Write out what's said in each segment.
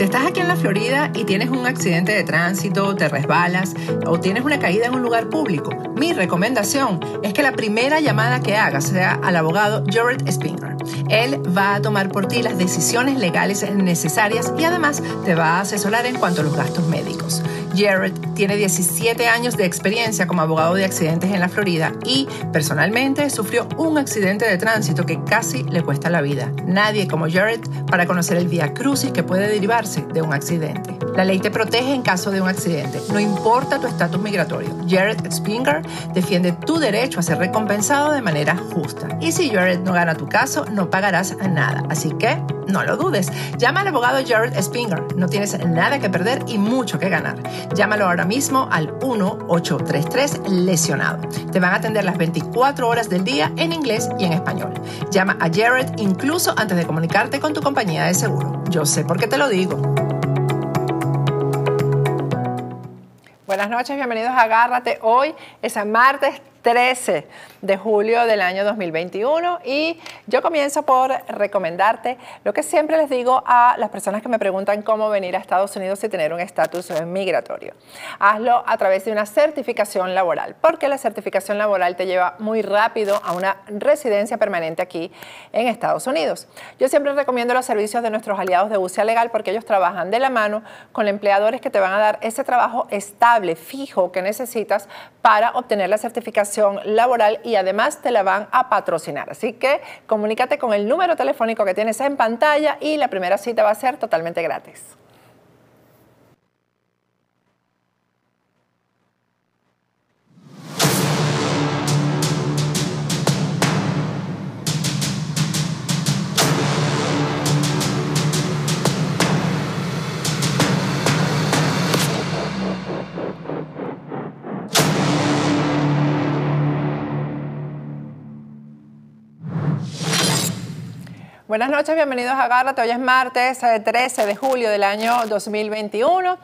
Si estás aquí en la Florida y tienes un accidente de tránsito, te resbalas o tienes una caída en un lugar público, mi recomendación es que la primera llamada que hagas sea al abogado Jared Spinger. Él va a tomar por ti las decisiones legales necesarias y además te va a asesorar en cuanto a los gastos médicos. Jared tiene 17 años de experiencia como abogado de accidentes en la Florida y personalmente sufrió un accidente de tránsito que casi le cuesta la vida. Nadie como Jared para conocer el viacrucis que puede derivarse de un accidente. La ley te protege en caso de un accidente, no importa tu estatus migratorio. Jared Spinger defiende tu derecho a ser recompensado de manera justa. Y si Jared no gana tu caso, no pagarás nada. Así que no lo dudes. Llama al abogado Jared Spinger. No tienes nada que perder y mucho que ganar. Llámalo ahora mismo al 1-833-LESIONADO. Te van a atender las 24 horas del día en inglés y en español. Llama a Jared incluso antes de comunicarte con tu compañía de seguro. Yo sé por qué te lo digo. Buenas noches, bienvenidos a Agárrate. Hoy es el martes 13 de julio del año 2021 y yo comienzo por recomendarte lo que siempre les digo a las personas que me preguntan cómo venir a Estados Unidos y tener un estatus migratorio. Hazlo a través de una certificación laboral, porque la certificación laboral te lleva muy rápido a una residencia permanente aquí en Estados Unidos. Yo siempre recomiendo los servicios de nuestros aliados de UCEA Legal porque ellos trabajan de la mano con empleadores que te van a dar ese trabajo estable, fijo que necesitas para obtener la certificación laboral y además te la van a patrocinar. Así que comunícate con el número telefónico que tienes en pantalla y la primera cita va a ser totalmente gratis. Buenas noches, bienvenidos a Agárrate. Hoy es martes 13 de julio del año 2021.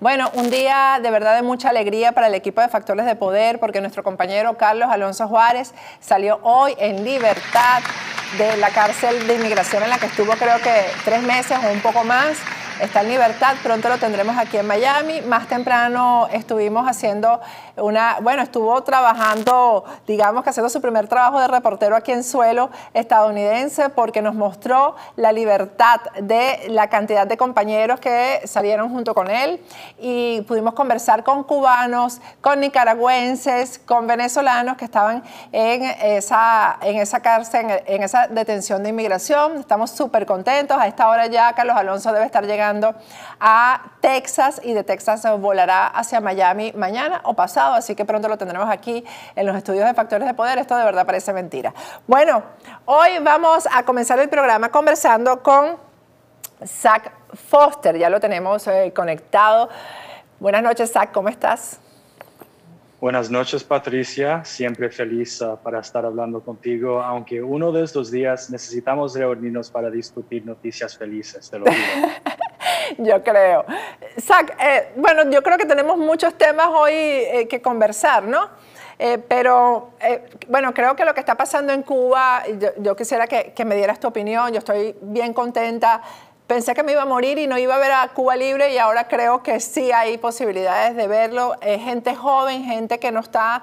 Bueno, un día de verdad de mucha alegría para el equipo de Factores de Poder porque nuestro compañero Carlos Alonso Juárez salió hoy en libertad de la cárcel de inmigración en la que estuvo creo que 3 meses o un poco más. Está en libertad, pronto lo tendremos aquí en Miami. Más temprano estuvimos haciendo estuvo trabajando, digamos que haciendo su primer trabajo de reportero aquí en suelo estadounidense porque nos mostró la libertad de la cantidad de compañeros que salieron junto con él y pudimos conversar con cubanos, con nicaragüenses, con venezolanos que estaban en esa cárcel, en esa detención de inmigración. Estamos súper contentos. A esta hora ya Carlos Alonso debe estar llegando a Texas y de Texas volará hacia Miami mañana o pasado, así que pronto lo tendremos aquí en los estudios de Factores de Poder. Esto de verdad parece mentira. Bueno, hoy vamos a comenzar el programa conversando con Zach Foster, ya lo tenemos conectado. Buenas noches, Zach, ¿cómo estás? Buenas noches, Patricia. Siempre feliz para estar hablando contigo, aunque uno de estos días necesitamos reunirnos para discutir noticias felices, te lo digo. Yo creo. Zach, bueno, yo creo que tenemos muchos temas hoy que conversar, ¿no? Bueno, creo que lo que está pasando en Cuba, yo quisiera que me dieras tu opinión. Yo estoy bien contenta. Pensé que me iba a morir y no iba a ver a Cuba libre y ahora creo que sí hay posibilidades de verlo. Gente joven, gente que no está,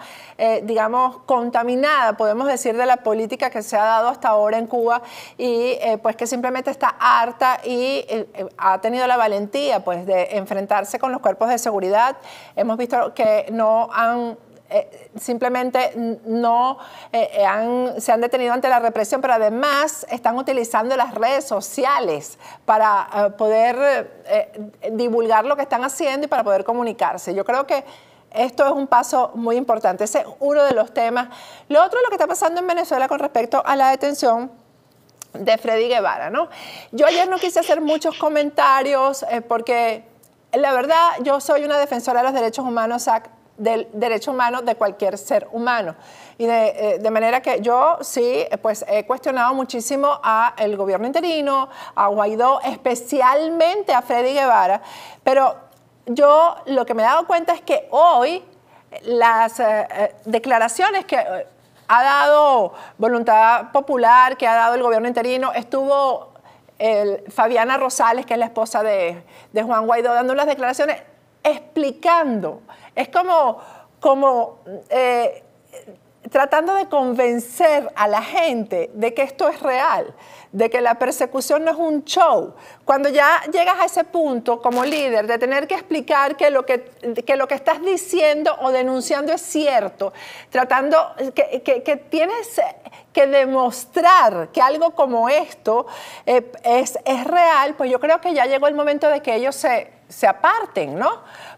digamos, contaminada, podemos decir, de la política que se ha dado hasta ahora en Cuba y pues que simplemente está harta y ha tenido la valentía pues de enfrentarse con los cuerpos de seguridad. Hemos visto que no han... simplemente no se han detenido ante la represión, pero además están utilizando las redes sociales para poder divulgar lo que están haciendo y para poder comunicarse. Yo creo que esto es un paso muy importante. Ese es uno de los temas. Lo otro es lo que está pasando en Venezuela con respecto a la detención de Freddy Guevara, ¿no? Yo ayer no quise hacer muchos comentarios porque la verdad yo soy una defensora de los derechos humanos, del derecho humano de cualquier ser humano. Y de manera que yo sí, pues he cuestionado muchísimo al gobierno interino, a Guaidó, especialmente a Freddy Guevara, pero yo lo que me he dado cuenta es que hoy las declaraciones que ha dado Voluntad Popular, que ha dado el gobierno interino, estuvo Fabiana Rosales, que es la esposa de Juan Guaidó, dando unas declaraciones explicando. Es como tratando de convencer a la gente de que esto es real, de que la persecución no es un show. Cuando ya llegas a ese punto como líder de tener que explicar que lo que estás diciendo o denunciando es cierto, tratando que tienes que demostrar que algo como esto es real, pues yo creo que ya llegó el momento de que ellos se aparten, ¿no?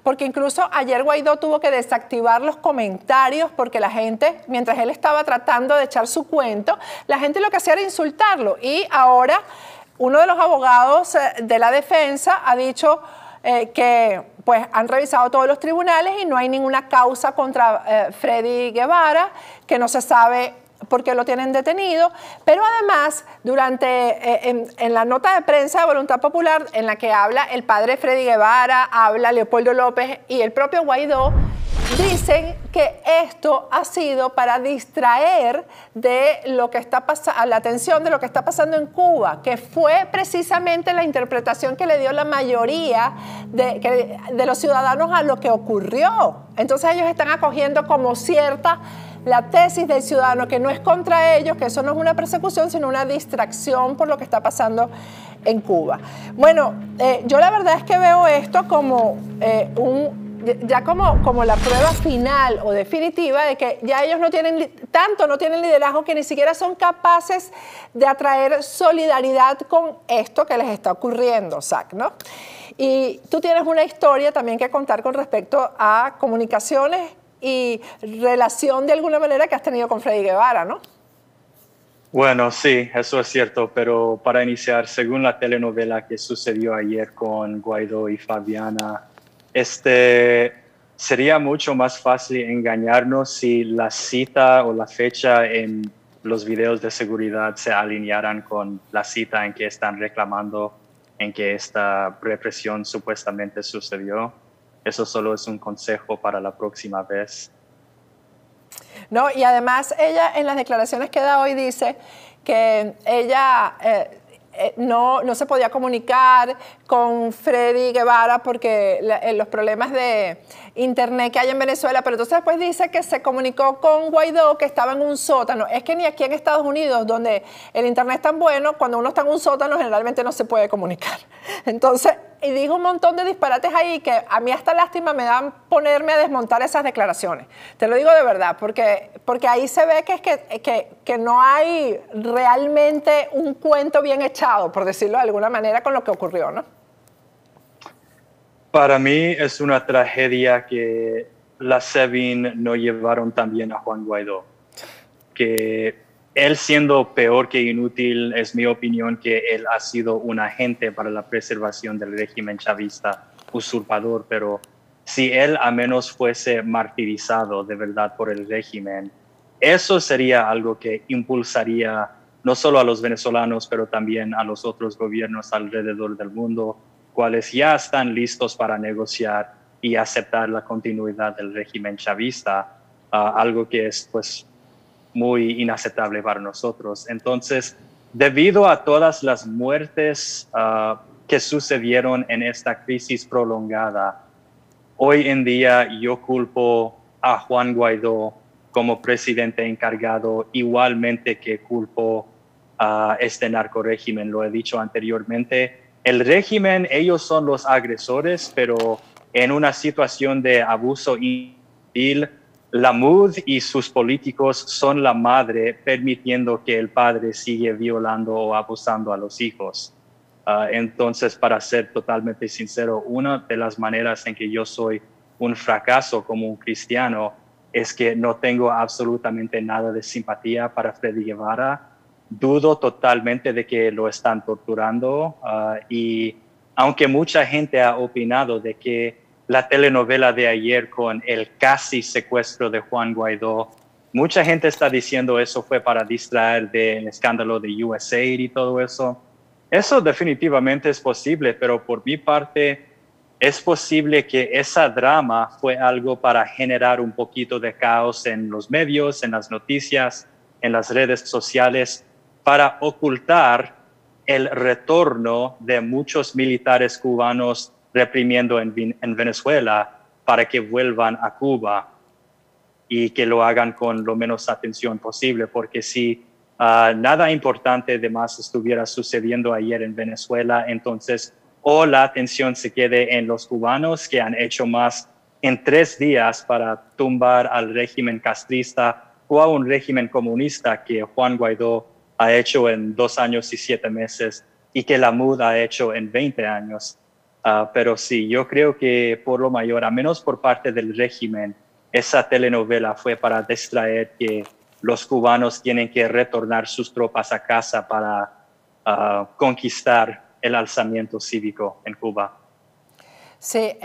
Porque incluso ayer Guaidó tuvo que desactivar los comentarios porque la gente, mientras él estaba tratando de echar su cuento, la gente lo que hacía era insultarlo. Y ahora uno de los abogados de la defensa ha dicho que pues han revisado todos los tribunales y no hay ninguna causa contra Freddy Guevara, que no se sabe por qué lo tienen detenido, pero además en la nota de prensa de Voluntad Popular en la que habla el padre Freddy Guevara, habla Leopoldo López y el propio Guaidó, dicen que esto ha sido para distraer de lo que está pasando, la atención de lo que está pasando en Cuba, que fue precisamente la interpretación que le dio la mayoría de los ciudadanos a lo que ocurrió. Entonces ellos están acogiendo como cierta la tesis del ciudadano, que no es contra ellos, que eso no es una persecución, sino una distracción por lo que está pasando en Cuba. Bueno, yo la verdad es que veo esto como como la prueba final o definitiva de que ya ellos no tienen liderazgo que ni siquiera son capaces de atraer solidaridad con esto que les está ocurriendo, Zach, ¿no? Y tú tienes una historia también que contar con respecto a comunicaciones y relación de alguna manera que has tenido con Freddy Guevara, ¿no? Bueno, sí, eso es cierto, pero para iniciar, según la telenovela que sucedió ayer con Guaidó y Fabiana, sería mucho más fácil engañarnos si la cita o la fecha en los videos de seguridad se alinearan con la cita en que están reclamando en que esta represión supuestamente sucedió. Eso solo es un consejo para la próxima vez. No, y además ella en las declaraciones que da hoy dice que ella no se podía comunicar con Freddy Guevara porque los problemas de internet que hay en Venezuela, pero entonces después dice que se comunicó con Guaidó, que estaba en un sótano. Es que ni aquí en Estados Unidos, donde el internet es tan bueno, cuando uno está en un sótano generalmente no se puede comunicar. Entonces, y dijo un montón de disparates ahí que a mí hasta lástima me dan ponerme a desmontar esas declaraciones. Te lo digo de verdad, porque ahí se ve que no hay realmente un cuento bien echado, por decirlo de alguna manera, con lo que ocurrió, ¿no? Para mí es una tragedia que la SEBIN no llevaron también a Juan Guaidó. Que él siendo peor que inútil, es mi opinión que él ha sido un agente para la preservación del régimen chavista usurpador, pero si él a menos fuese martirizado de verdad por el régimen, eso sería algo que impulsaría no solo a los venezolanos, pero también a los otros gobiernos alrededor del mundo, cuales ya están listos para negociar y aceptar la continuidad del régimen chavista, algo que es pues muy inaceptable para nosotros. Entonces, debido a todas las muertes que sucedieron en esta crisis prolongada, hoy en día yo culpo a Juan Guaidó como presidente encargado, igualmente que culpo a este narcorégimen. Lo he dicho anteriormente, el régimen, ellos son los agresores, pero en una situación de abuso infantil, la MUD y sus políticos son la madre, permitiendo que el padre sigue violando o abusando a los hijos. Entonces, para ser totalmente sincero, una de las maneras en que yo soy un fracaso como un cristiano es que no tengo absolutamente nada de simpatía para Freddy Guevara. Dudo totalmente de que lo están torturando y aunque mucha gente ha opinado de que la telenovela de ayer con el casi secuestro de Juan Guaidó, mucha gente está diciendo eso fue para distraer del escándalo de USAID y todo eso. Eso definitivamente es posible, pero por mi parte es posible que esa drama fue algo para generar un poquito de caos en los medios, en las noticias, en las redes sociales, para ocultar el retorno de muchos militares cubanos reprimiendo en Venezuela para que vuelvan a Cuba y que lo hagan con lo menos atención posible, porque si nada importante de más estuviera sucediendo ayer en Venezuela, entonces o la atención se quede en los cubanos que han hecho más en 3 días para tumbar al régimen castrista o a un régimen comunista que Juan Guaidó ha hecho en 2 años y 7 meses y que la MUD ha hecho en 20 años. Pero sí, yo creo que por lo mayor, a menos por parte del régimen, esa telenovela fue para distraer que los cubanos tienen que retornar sus tropas a casa para conquistar el alzamiento cívico en Cuba. Sí,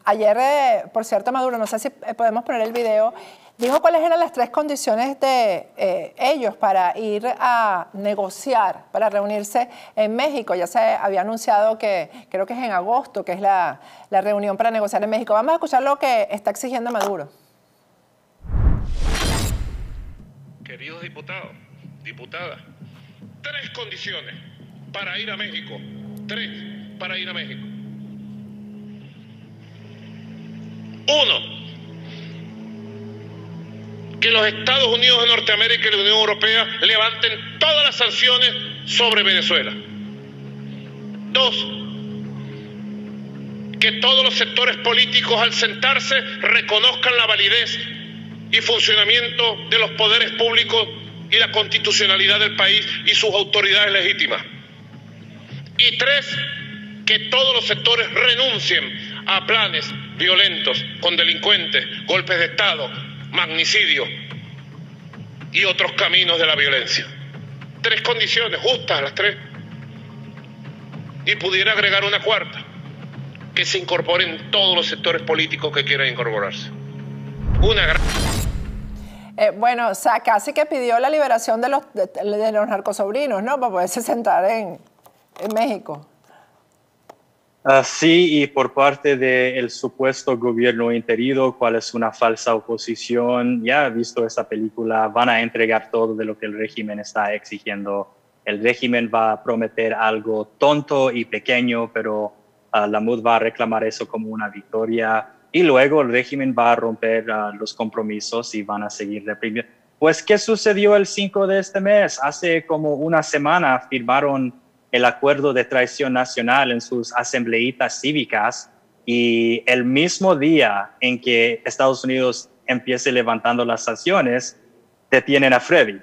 ayer, por cierto, Maduro, no sé si podemos poner el video, dijo cuáles eran las 3 condiciones de ellos para ir a negociar, para reunirse en México. Ya se había anunciado que creo que es en agosto, que es la reunión para negociar en México. Vamos a escuchar lo que está exigiendo Maduro. Queridos diputados, diputadas, 3 condiciones para ir a México. 3 para ir a México. 1, que los Estados Unidos de Norteamérica y la Unión Europea levanten todas las sanciones sobre Venezuela. 2, que todos los sectores políticos al sentarse reconozcan la validez y funcionamiento de los poderes públicos y la constitucionalidad del país y sus autoridades legítimas. Y 3, que todos los sectores renuncien a planes violentos con delincuentes, golpes de Estado, magnicidio y otros caminos de la violencia. 3 condiciones, justas las 3. Y pudiera agregar una 4, que se incorporen todos los sectores políticos que quieran incorporarse. Una gran... Bueno, o sea, casi que pidió la liberación de los narcosobrinos, ¿no? Para poderse sentar en México. Sí, y por parte del supuesto gobierno interino, cuál es una falsa oposición, ya he visto esta película, van a entregar todo de lo que el régimen está exigiendo. El régimen va a prometer algo tonto y pequeño, pero la MUD va a reclamar eso como una victoria. Y luego el régimen va a romper los compromisos y van a seguir reprimiendo. Pues, ¿qué sucedió el 5 de este mes? Hace como una semana firmaron el acuerdo de traición nacional en sus asambleitas cívicas y el mismo día en que Estados Unidos empiece levantando las sanciones, detienen a Freddy.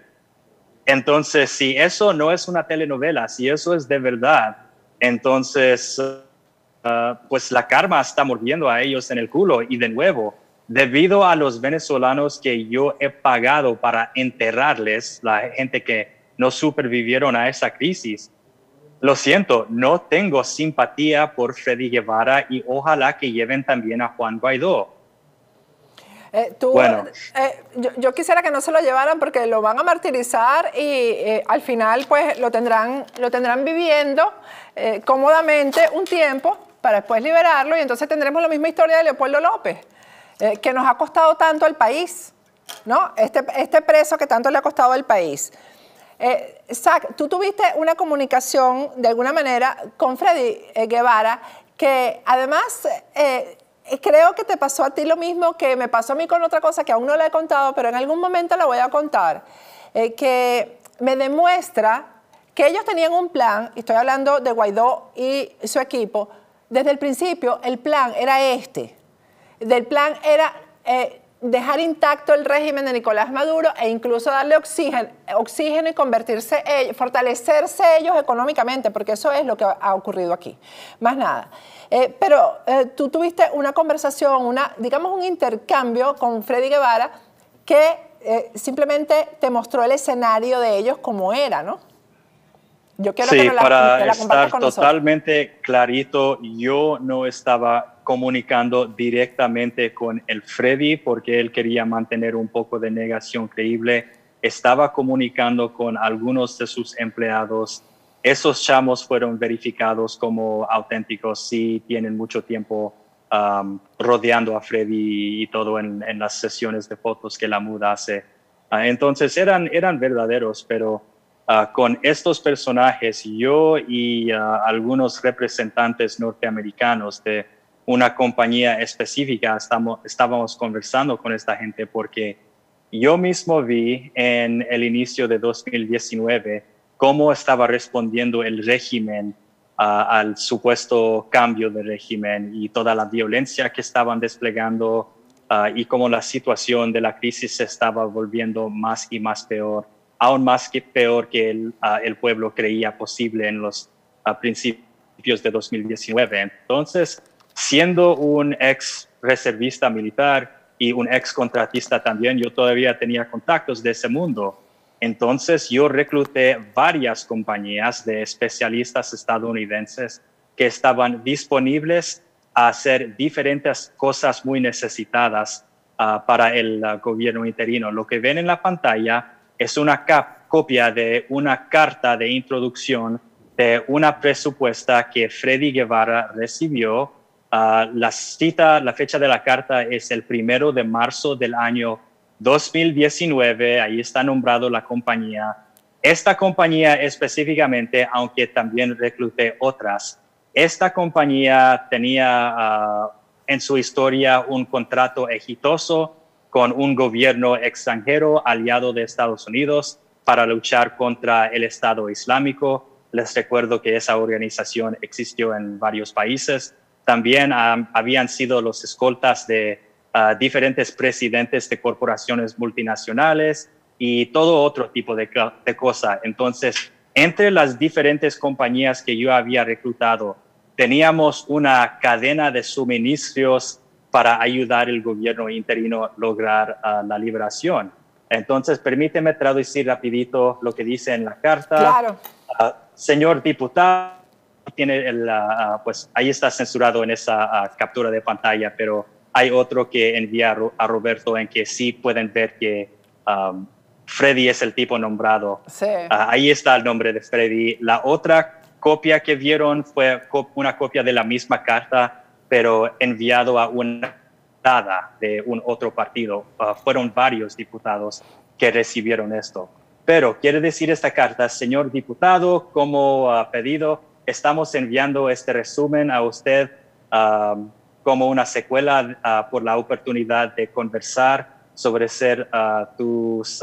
Entonces, si eso no es una telenovela, si eso es de verdad, entonces... pues la karma está mordiendo a ellos en el culo. Y de nuevo, debido a los venezolanos que yo he pagado para enterrarles, la gente que no supervivieron a esa crisis, lo siento, no tengo simpatía por Freddy Guevara y ojalá que lleven también a Juan Guaidó. Bueno. Yo quisiera que no se lo llevaran porque lo van a martirizar y al final pues lo tendrán viviendo cómodamente un tiempo para después liberarlo y entonces tendremos la misma historia de Leopoldo López, que nos ha costado tanto al país, ¿no? Este preso que tanto le ha costado al país. Zach, tú tuviste una comunicación de alguna manera con Freddy Guevara que además creo que te pasó a ti lo mismo que me pasó a mí con otra cosa que aún no le he contado, pero en algún momento la voy a contar, que me demuestra que ellos tenían un plan, y estoy hablando de Guaidó y su equipo. Desde el principio el plan era del plan era dejar intacto el régimen de Nicolás Maduro e incluso darle oxígeno y fortalecerse ellos económicamente, porque eso es lo que ha ocurrido aquí, más nada. Pero tú tuviste una conversación, digamos un intercambio con Freddy Guevara que simplemente te mostró el escenario de ellos como era, ¿no? Yo quiero sí, que para la estar con totalmente nosotros. Clarito, yo no estaba comunicando directamente con el Freddy porque él quería mantener un poco de negación creíble. Estaba comunicando con algunos de sus empleados. Esos chamos fueron verificados como auténticos, sí tienen mucho tiempo rodeando a Freddy y todo en las sesiones de fotos que la MUD hace. Entonces eran verdaderos, pero Con estos personajes, yo y algunos representantes norteamericanos de una compañía específica estábamos conversando con esta gente porque yo mismo vi en el inicio de 2019 cómo estaba respondiendo el régimen al supuesto cambio de régimen y toda la violencia que estaban desplegando y cómo la situación de la crisis se estaba volviendo más y más peor, aún más que peor que el pueblo creía posible en los principios de 2019. Entonces, siendo un ex reservista militar y un ex contratista también, yo todavía tenía contactos de ese mundo. Entonces yo recluté varias compañías de especialistas estadounidenses que estaban disponibles a hacer diferentes cosas muy necesitadas para el gobierno interino. Lo que ven en la pantalla es una copia de una carta de introducción de una presupuesta que Freddy Guevara recibió. La fecha de la carta es el 1 de marzo del año 2019, ahí está nombrado la compañía. Esta compañía específicamente, aunque también recluté otras, esta compañía tenía en su historia un contrato exitoso con un gobierno extranjero aliado de Estados Unidos para luchar contra el Estado Islámico. Les recuerdo que esa organización existió en varios países. También habían sido los escoltas de diferentes presidentes de corporaciones multinacionales y todo otro tipo de cosas. Entonces, entre las diferentes compañías que yo había reclutado, teníamos una cadena de suministros para ayudar al gobierno interino a lograr la liberación. Entonces, permíteme traducir rapidito lo que dice en la carta. Claro. Señor diputado, tiene pues ahí está censurado en esa captura de pantalla, pero hay otro que envía a Roberto en que sí pueden ver que Freddy es el tipo nombrado. Sí. Ahí está el nombre de Freddy. La otra copia que vieron fue una copia de la misma carta, pero enviado a una de un otro partido. Fueron varios diputados que recibieron esto. Pero quiere decir esta carta, señor diputado, como pedido, estamos enviando este resumen a usted como una secuela por la oportunidad de conversar sobre ser tus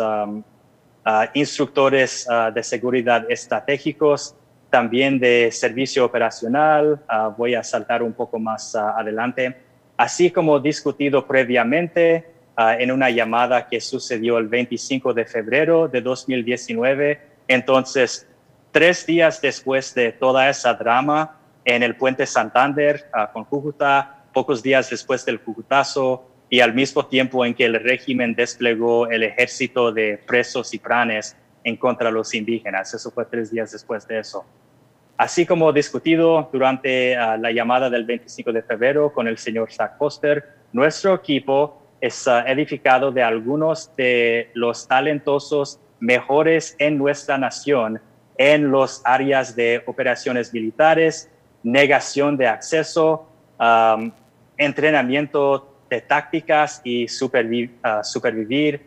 instructores de seguridad estratégicos, también de servicio operacional. Voy a saltar un poco más adelante. Así como discutido previamente en una llamada que sucedió el 25 de febrero de 2019, entonces 3 días después de toda esa drama en el puente Santander con Cúcuta, pocos días después del Cúcutazo y al mismo tiempo en que el régimen desplegó el ejército de presos y pranes en contra de los indígenas. Eso fue 3 días después de eso. Así como discutido durante la llamada del 25 de febrero con el señor Zach Foster, nuestro equipo es edificado de algunos de los talentosos mejores en nuestra nación en los áreas de operaciones militares, negación de acceso, entrenamiento de tácticas y supervivir,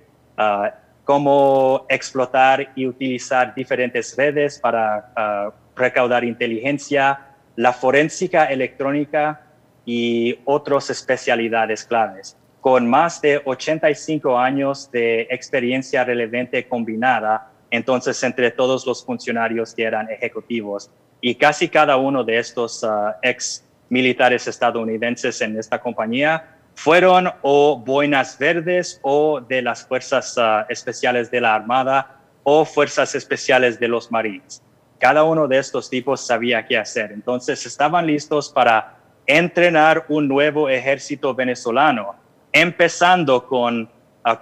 cómo explotar y utilizar diferentes redes para recaudar inteligencia, la forénsica electrónica y otras especialidades claves. Con más de 85 años de experiencia relevante combinada, entonces entre todos los funcionarios que eran ejecutivos. Y casi cada uno de estos ex militares estadounidenses en esta compañía fueron o boinas verdes o de las fuerzas especiales de la Armada o fuerzas especiales de los Marines. Cada uno de estos tipos sabía qué hacer. Entonces estaban listos para entrenar un nuevo ejército venezolano, empezando con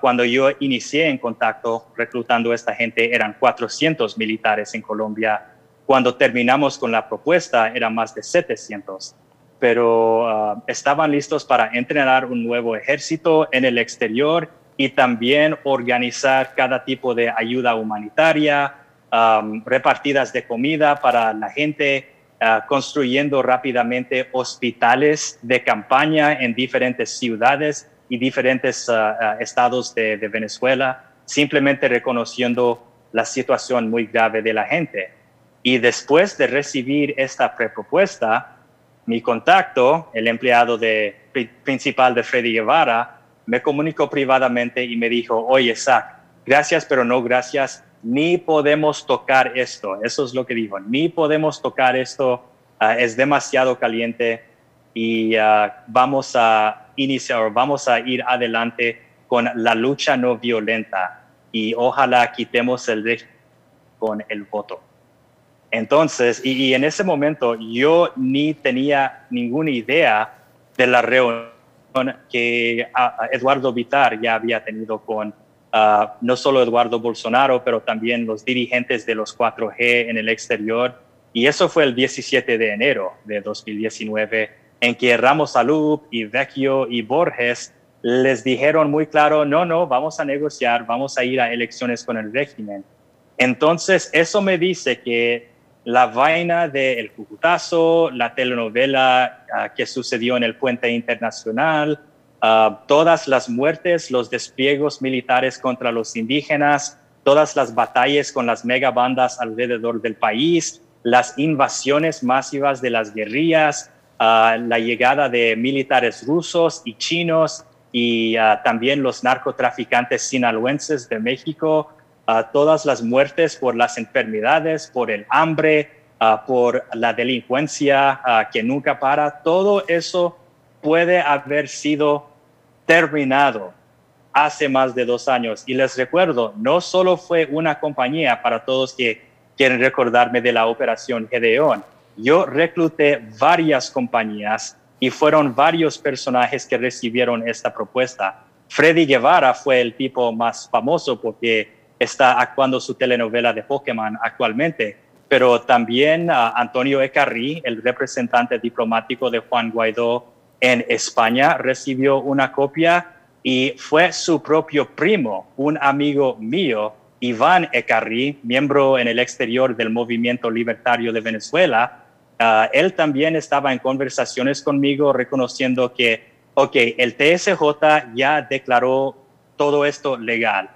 cuando yo inicié en contacto reclutando a esta gente, eran 400 militares en Colombia. Cuando terminamos con la propuesta, eran más de 700. Pero estaban listos para entrenar un nuevo ejército en el exterior y también organizar cada tipo de ayuda humanitaria, repartidas de comida para la gente, construyendo rápidamente hospitales de campaña en diferentes ciudades y diferentes estados de Venezuela, simplemente reconociendo la situación muy grave de la gente. Y después de recibir esta prepropuesta, mi contacto, el empleado principal de Freddy Guevara, me comunicó privadamente y me dijo, oye, Zach, gracias, pero no gracias, ni podemos tocar esto. Eso es lo que dijo, ni podemos tocar esto, es demasiado caliente y vamos a ir adelante con la lucha no violenta y ojalá quitemos el régimen con el voto. Entonces, y en ese momento yo ni tenía ninguna idea de la reunión que Eduardo Bittar ya había tenido con no solo Eduardo Bolsonaro, pero también los dirigentes de los 4G en el exterior. Y eso fue el 17 de enero de 2019, en que Ramos Alup y Vecchio y Borges les dijeron muy claro, no, vamos a negociar, vamos a ir a elecciones con el régimen. Entonces, eso me dice que la vaina del Cúcutazo, la telenovela que sucedió en el Puente Internacional, todas las muertes, los despliegos militares contra los indígenas, todas las batallas con las megabandas alrededor del país, las invasiones masivas de las guerrillas, la llegada de militares rusos y chinos y también los narcotraficantes sinaloenses de México, todas las muertes por las enfermedades, por el hambre, por la delincuencia que nunca para, todo eso puede haber sido terminado hace más de 2 años. Y les recuerdo, no solo fue una compañía, para todos que quieren recordarme de la Operación Gedeón, yo recluté varias compañías y fueron varios personajes que recibieron esta propuesta. Freddy Guevara fue el tipo más famoso porque está actuando su telenovela de Pokémon actualmente, pero también Antonio Ecarrí, el representante diplomático de Juan Guaidó en España, recibió una copia y fue su propio primo, un amigo mío, Iván Ecarrí, miembro en el exterior del Movimiento Libertario de Venezuela. Él también estaba en conversaciones conmigo reconociendo que, el TSJ ya declaró todo esto legal.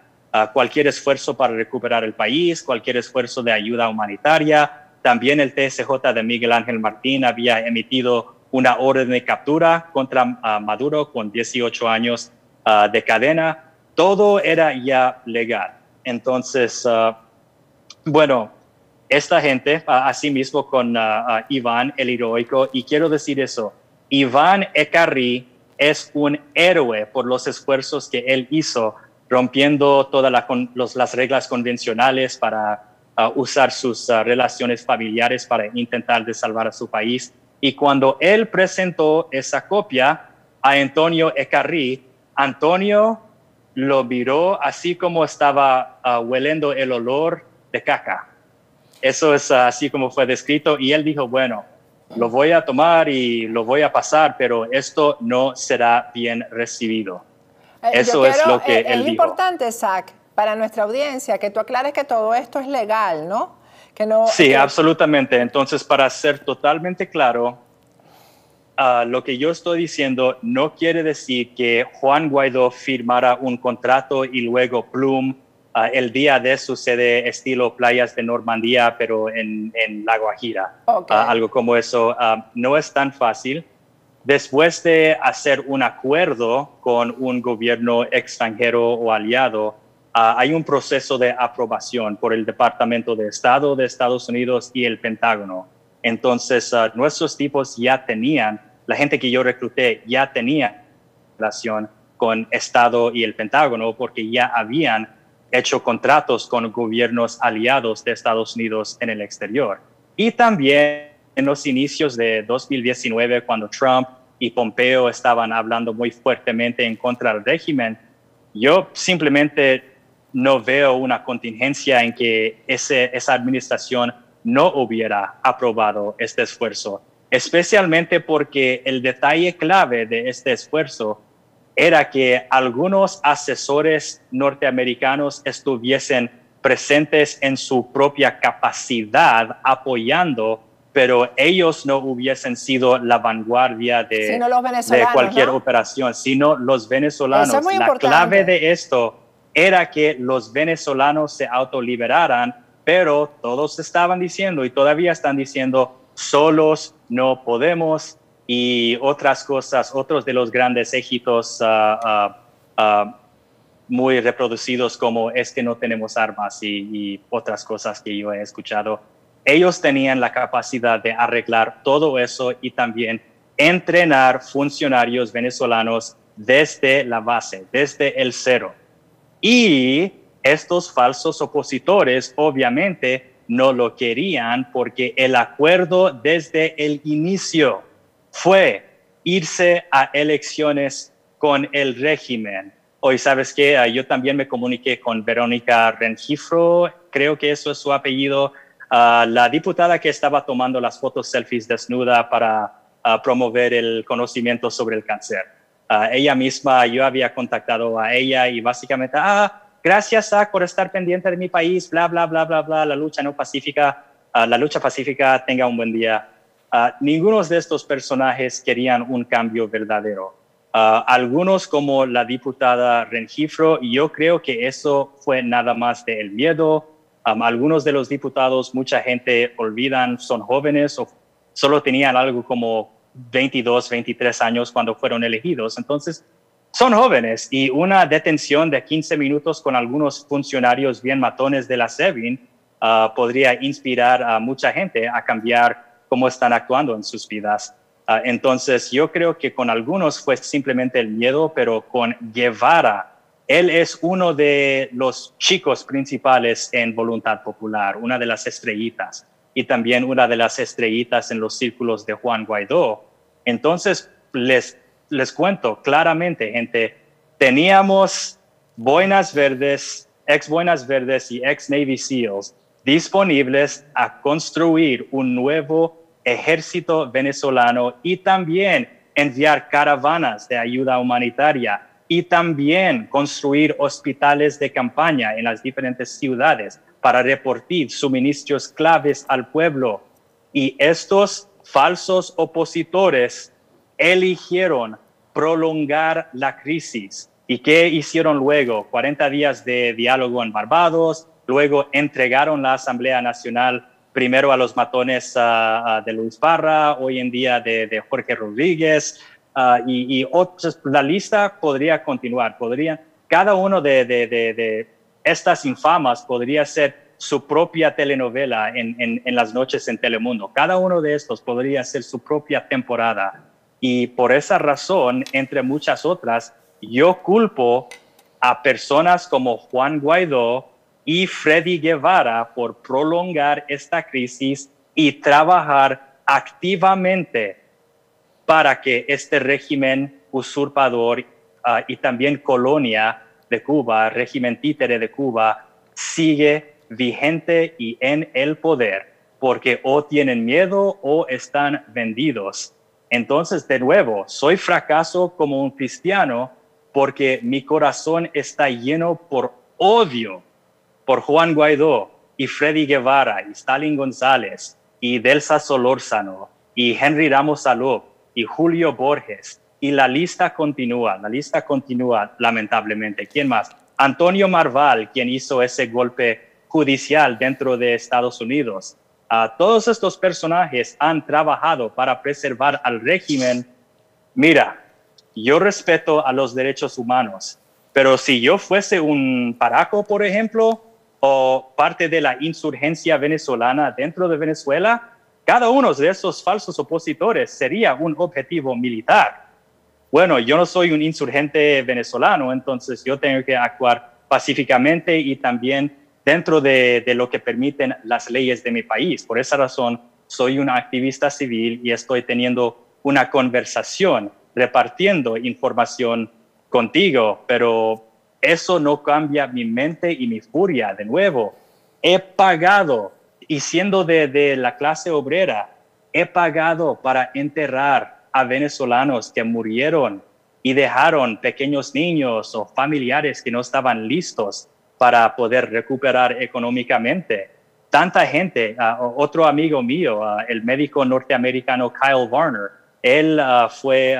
Cualquier esfuerzo para recuperar el país, cualquier esfuerzo de ayuda humanitaria. También el TSJ de Miguel Ángel Martín había emitido una orden de captura contra Maduro con 18 años de cadena. Todo era ya legal. Entonces, bueno, esta gente, asimismo con Iván el heroico, y quiero decir eso, Iván Ecarrí es un héroe por los esfuerzos que él hizo rompiendo todas las reglas convencionales para usar sus relaciones familiares para intentar de salvar a su país. Y cuando él presentó esa copia a Antonio Ecarrí, Antonio lo miró así como estaba hueliendo el olor de caca. Eso es así como fue descrito. Y él dijo, bueno, lo voy a tomar y lo voy a pasar, pero esto no será bien recibido. Eso es lo que él dijo. Es importante, Zach, para nuestra audiencia, que tú aclares que todo esto es legal, ¿no? Sí, absolutamente. Entonces, para ser totalmente claro, lo que yo estoy diciendo no quiere decir que Juan Guaidó firmara un contrato y luego plum, el día de sucede estilo playas de Normandía, pero en La Guajira. Algo como eso. No es tan fácil. Después de hacer un acuerdo con un gobierno extranjero o aliado, hay un proceso de aprobación por el Departamento de Estado de Estados Unidos y el Pentágono. Entonces, nuestros tipos ya tenían, la gente que yo recluté ya tenía relación con Estado y el Pentágono porque ya habían hecho contratos con gobiernos aliados de Estados Unidos en el exterior. Y también en los inicios de 2019, cuando Trump y Pompeo estaban hablando muy fuertemente en contra del régimen, yo simplemente no veo una contingencia en que esa administración no hubiera aprobado este esfuerzo, especialmente porque el detalle clave de este esfuerzo era que algunos asesores norteamericanos estuviesen presentes en su propia capacidad apoyando, pero ellos no hubiesen sido la vanguardia de cualquier operación, sino los venezolanos. Eso es muy la importante. clave de esto era que los venezolanos se autoliberaran, pero todos estaban diciendo y todavía están diciendo, solos no podemos, y otras cosas, otros de los grandes éxitos muy reproducidos como es que no tenemos armas y otras cosas que yo he escuchado. Ellos tenían la capacidad de arreglar todo eso y también entrenar funcionarios venezolanos desde la base, desde el cero. Y estos falsos opositores obviamente no lo querían porque el acuerdo desde el inicio fue irse a elecciones con el régimen. Hoy, ¿sabes qué? Yo también me comuniqué con Verónica Rengifo, creo que eso es su apellido, la diputada que estaba tomando las fotos selfies desnuda para promover el conocimiento sobre el cáncer. Ella misma, yo había contactado a ella y básicamente, gracias por estar pendiente de mi país, bla, bla, bla, bla, bla, la lucha no pacífica, la lucha pacífica, tenga un buen día. Ninguno de estos personajes querían un cambio verdadero. Algunos como la diputada Rengifo, yo creo que eso fue nada más del miedo. Algunos de los diputados, mucha gente olvidan, son jóvenes o solo tenían algo como 22, 23 años cuando fueron elegidos. Entonces, son jóvenes y una detención de 15 minutos con algunos funcionarios bien matones de la SEBIN podría inspirar a mucha gente a cambiar cómo están actuando en sus vidas. Entonces, yo creo que con algunos fue simplemente el miedo, pero con Guevara, él es uno de los chicos principales en Voluntad Popular, una de las estrellitas, y también una de las estrellitas en los círculos de Juan Guaidó. Entonces, les cuento claramente, gente, teníamos Boinas Verdes, ex Boinas Verdes y ex Navy SEALs disponibles a construir un nuevo ejército venezolano y también enviar caravanas de ayuda humanitaria y también construir hospitales de campaña en las diferentes ciudades para repartir suministros claves al pueblo. Y estos falsos opositores eligieron prolongar la crisis. ¿Y qué hicieron luego? 40 días de diálogo en Barbados, luego entregaron la Asamblea Nacional primero a los matones de Luis Parra, hoy en día de Jorge Rodríguez, y otros. La lista podría continuar. Cada uno de estas infamas podría ser su propia telenovela en las noches en Telemundo. Cada uno de estos podría ser su propia temporada. Y por esa razón, entre muchas otras, yo culpo a personas como Juan Guaidó y Freddy Guevara por prolongar esta crisis y trabajar activamente para que este régimen usurpador y también colonia de Cuba, régimen títere de Cuba, sigue vigente y en el poder, porque o tienen miedo o están vendidos. Entonces, de nuevo, soy fracaso como un cristiano porque mi corazón está lleno por odio por Juan Guaidó y Freddy Guevara y Stalin González y Delsa Solórzano y Henry Ramos Salub y Julio Borges. Y la lista continúa lamentablemente. ¿Quién más? Antonio Marval, quien hizo ese golpe judicial dentro de Estados Unidos. Todos estos personajes han trabajado para preservar al régimen. Mira, yo respeto a los derechos humanos, pero si yo fuese un paraco, por ejemplo, o parte de la insurgencia venezolana dentro de Venezuela, cada uno de esos falsos opositores sería un objetivo militar. Bueno, yo no soy un insurgente venezolano, entonces yo tengo que actuar pacíficamente y también dentro de lo que permiten las leyes de mi país. Por esa razón, soy un activista civil y estoy teniendo una conversación, repartiendo información contigo, pero eso no cambia mi mente y mi furia. De nuevo, he pagado, y siendo de la clase obrera, he pagado para enterrar a venezolanos que murieron y dejaron pequeños niños o familiares que no estaban listos para poder recuperar económicamente. Tanta gente, otro amigo mío, el médico norteamericano Kyle Varner, él fue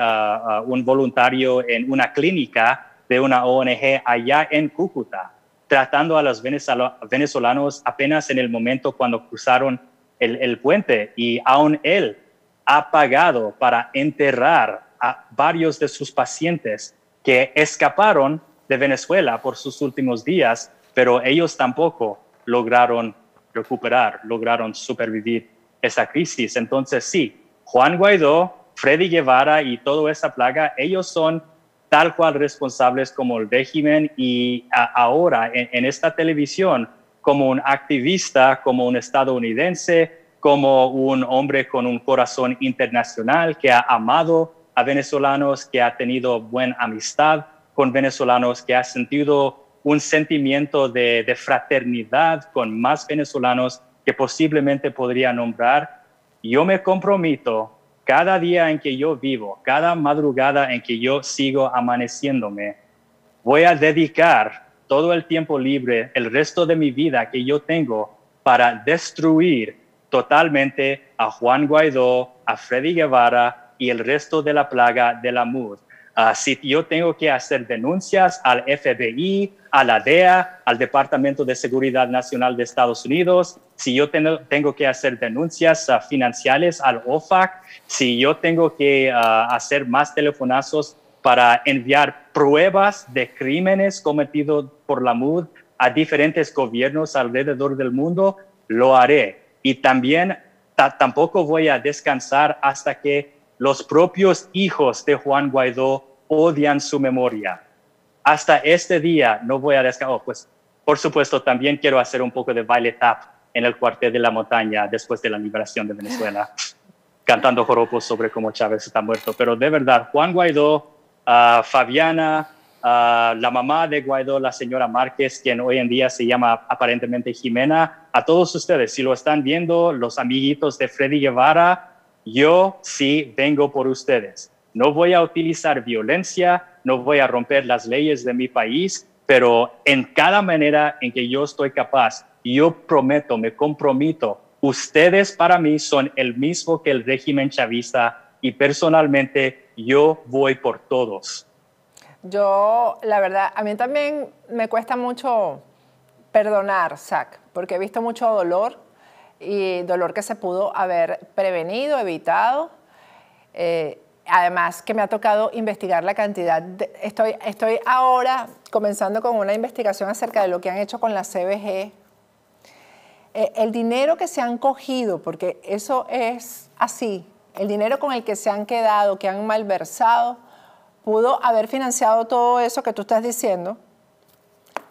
un voluntario en una clínica de una ONG allá en Cúcuta, tratando a los venezolanos apenas en el momento cuando cruzaron el puente, y aún él ha pagado para enterrar a varios de sus pacientes que escaparon de Venezuela por sus últimos días, pero ellos tampoco lograron recuperar, lograron supervivir esa crisis. Entonces sí, Juan Guaidó, Freddy Guevara y toda esa plaga, ellos son tal cual responsables como el régimen, y ahora en esta televisión, como un activista, como un estadounidense, como un hombre con un corazón internacional que ha amado a venezolanos, que ha tenido buena amistad con venezolanos, que ha sentido un sentimiento de fraternidad con más venezolanos que posiblemente podría nombrar. Yo me comprometo cada día en que yo vivo, cada madrugada en que yo sigo amaneciéndome, voy a dedicar todo el tiempo libre, el resto de mi vida que yo tengo, para destruir totalmente a Juan Guaidó, a Freddy Guevara y el resto de la plaga de la MUD. Si yo tengo que hacer denuncias al FBI, a la DEA, al Departamento de Seguridad Nacional de Estados Unidos, si yo tengo que hacer denuncias financieras al OFAC, si yo tengo que hacer más telefonazos para enviar pruebas de crímenes cometidos por la MUD a diferentes gobiernos alrededor del mundo, lo haré. Y también tampoco voy a descansar hasta que los propios hijos de Juan Guaidó odian su memoria. Hasta este día no voy a descansar. Oh, pues, por supuesto, también quiero hacer un poco de baile tap en el cuartel de la montaña después de la liberación de Venezuela, cantando joropos sobre cómo Chávez está muerto. Pero de verdad, Juan Guaidó, Fabiana, la mamá de Guaidó, la señora Márquez, quien hoy en día se llama aparentemente Jimena, a todos ustedes, si lo están viendo, los amiguitos de Freddy Guevara, yo sí vengo por ustedes. No voy a utilizar violencia, no voy a romper las leyes de mi país, pero en cada manera en que yo estoy capaz, yo prometo, me comprometo, ustedes para mí son el mismo que el régimen chavista, y personalmente yo voy por todos. Yo, la verdad, a mí también me cuesta mucho perdonar, Zach, porque he visto mucho dolor, y dolor que se pudo haber prevenido, evitado. Además que me ha tocado investigar la cantidad. Estoy ahora comenzando con una investigación acerca de lo que han hecho con la CBG. El dinero que se han cogido, porque eso es así, el dinero con el que se han quedado, que han malversado, pudo haber financiado todo eso que tú estás diciendo.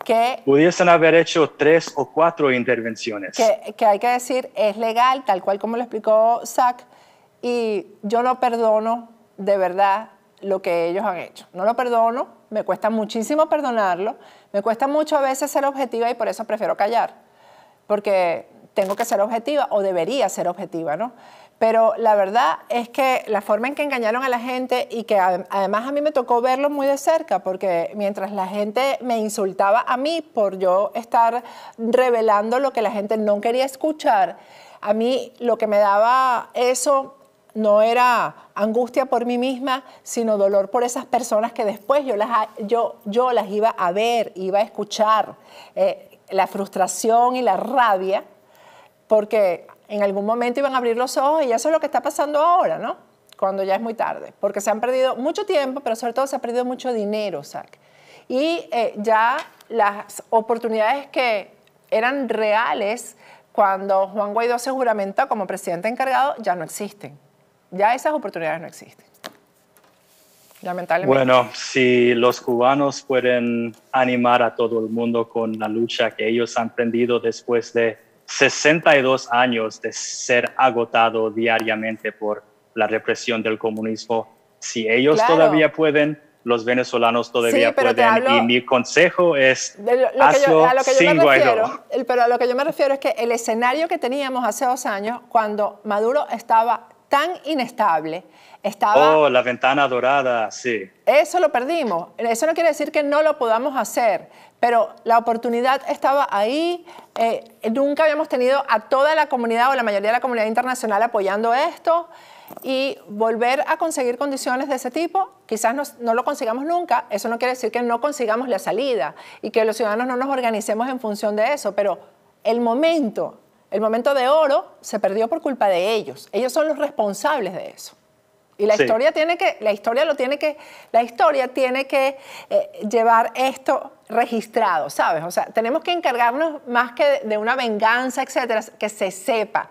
Que pudiesen haber hecho 3 o 4 intervenciones. Que hay que decir, es legal, tal cual como lo explicó Zach, y yo no perdono de verdad lo que ellos han hecho. No lo perdono, me cuesta muchísimo perdonarlo, me cuesta mucho a veces ser objetiva, y por eso prefiero callar, porque tengo que ser objetiva, o debería ser objetiva, ¿no? Pero la verdad es que la forma en que engañaron a la gente, y que además a mí me tocó verlo muy de cerca, porque mientras la gente me insultaba a mí por yo estar revelando lo que la gente no quería escuchar, a mí lo que me daba eso no era angustia por mí misma, sino dolor por esas personas que después yo las iba a ver, iba a escuchar, la frustración y la rabia, porque en algún momento iban a abrir los ojos, y eso es lo que está pasando ahora, ¿no? Cuando ya es muy tarde, porque se han perdido mucho tiempo, pero sobre todo se ha perdido mucho dinero, Zach. Y ya las oportunidades que eran reales cuando Juan Guaidó se juramentó como presidente encargado ya no existen. Ya esas oportunidades no existen, lamentablemente. Bueno, si los cubanos pueden animar a todo el mundo con la lucha que ellos han emprendido después de 62 años de ser agotado diariamente por la represión del comunismo, si ellos todavía pueden, los venezolanos todavía pueden, y mi consejo es hazlo sin Guaidó. Pero a lo que yo me refiero es que el escenario que teníamos hace 2 años, cuando Maduro estaba tan inestable, Oh, la ventana dorada, sí. Eso lo perdimos. Eso no quiere decir que no lo podamos hacer, pero la oportunidad estaba ahí. Nunca habíamos tenido a toda la comunidad, o la mayoría de la comunidad internacional, apoyando esto. y volver a conseguir condiciones de ese tipo, quizás no lo consigamos nunca, eso no quiere decir que no consigamos la salida y que los ciudadanos no nos organicemos en función de eso, pero el momento de oro se perdió por culpa de ellos. Ellos son los responsables de eso. Y la historia tiene que llevar esto registrado, ¿sabes? O sea, tenemos que encargarnos más que de una venganza, etcétera, que se sepa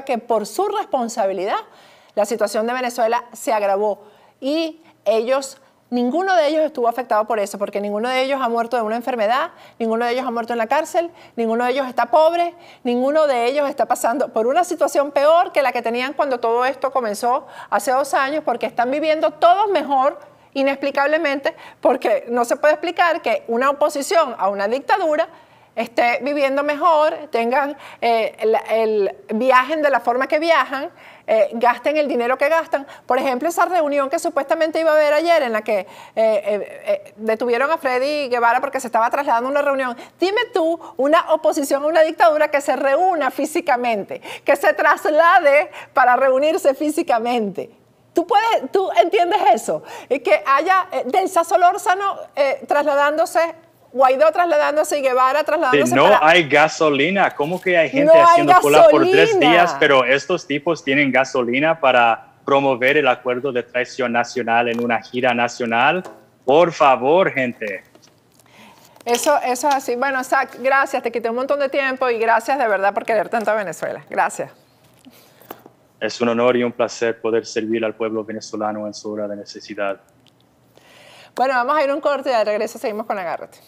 que por su responsabilidad la situación de Venezuela se agravó y ninguno de ellos estuvo afectado por eso, porque ninguno de ellos ha muerto de una enfermedad, ninguno de ellos ha muerto en la cárcel, ninguno de ellos está pobre, ninguno de ellos está pasando por una situación peor que la que tenían cuando todo esto comenzó hace 2 años, porque están viviendo todos mejor, inexplicablemente, porque no se puede explicar que una oposición a una dictadura esté viviendo mejor, viajen de la forma que viajan, gasten el dinero que gastan. Por ejemplo, esa reunión que supuestamente iba a haber ayer en la que detuvieron a Freddy Guevara porque se estaba trasladando a una reunión. Dime tú, una oposición a una dictadura que se reúna físicamente, que se traslade para reunirse físicamente. ¿Tú entiendes eso? Que haya Delsa Solórzano trasladándose, Guaidó trasladándose y Guevara trasladándose. No hay gasolina. ¿Cómo que hay gente haciendo cola por 3 días, pero estos tipos tienen gasolina para promover el acuerdo de traición nacional en una gira nacional? Por favor, gente. Eso es así. Bueno, Zach, gracias. Te quité un montón de tiempo y gracias de verdad por querer tanto a Venezuela. Gracias. Es un honor y un placer poder servir al pueblo venezolano en su hora de necesidad. Bueno, vamos a ir a un corte y de regreso seguimos con Agárrate.